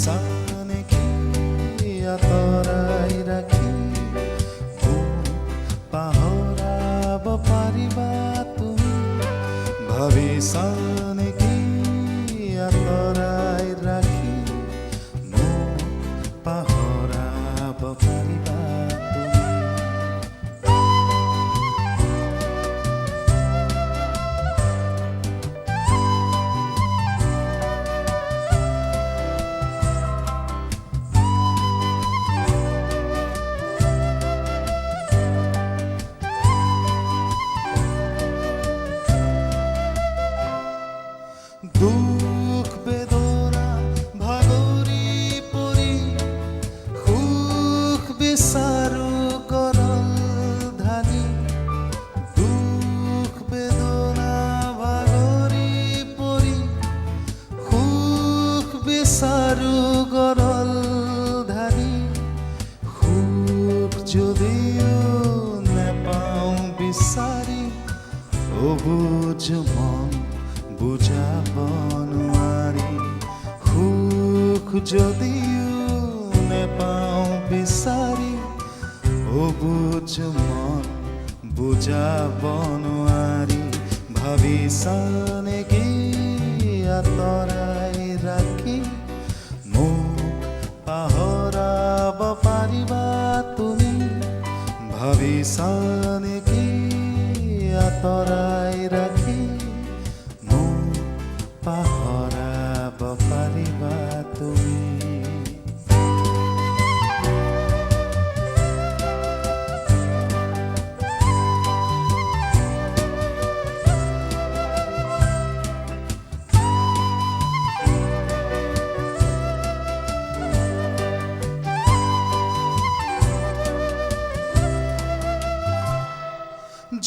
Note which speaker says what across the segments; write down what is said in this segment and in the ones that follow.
Speaker 1: নেকি আঁতৰাই ৰাখি মোক পাহৰাব পাৰিবা তুমি? ভাবিছা নেকি আঁতৰাই ৰাখি মোক পাহৰাব পাৰিবা তুমি? দুখ বেদনা ভাগৰি পৰি সুখ বিচাৰো গৰল ধানি। দুখ বেদনা ভাগৰি পৰি সুখ বিচাৰো গৰল ধানি। সুখ যদিও নেপাওঁ বিচাৰি অবুজ মন বুজাব নোৱাৰি। সুখ যদিও নেপাওঁ বিচাৰি অবুজ মন বুজাব নোৱাৰি। ভাবিছা নেকি আঁতৰাই ৰাখি মোক পাহৰাব পাৰিবা তুমি? ভাবিছা নেকি আঁতৰাই ৰাখি পাহৰাব পাৰিবা তুমি?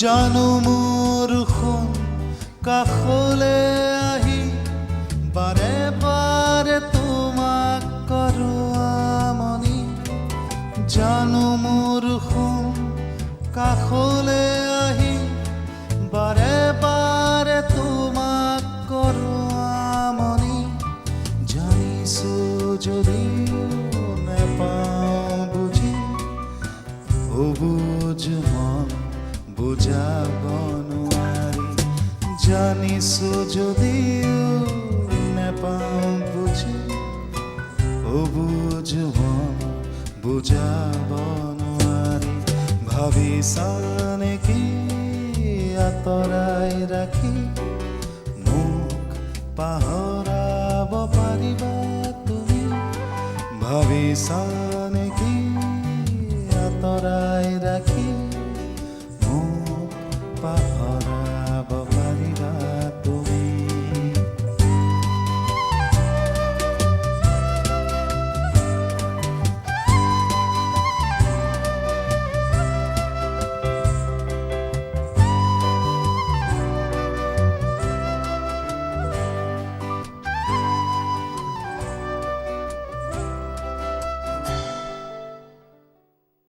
Speaker 1: জানো মোৰ সোণ কাষলে আহি বাৰে বাৰে তোমাক কৰো আমনি। জানো মোৰ সোণ কাষলে আহি বাৰে বাৰে তোমাক কৰো আমনি। জানিছো যদিও নেপাওঁ বুজি অবুজ মন বুজাব নোৱাৰি। জানিছো যদিও নেপাওঁ বুজি অবুজ মন বুজাব নোৱাৰি। ভাবিছা নেকি আঁতৰাই ৰাখি মোক পাহৰাব পাৰিবা তুমি? ভাবিছা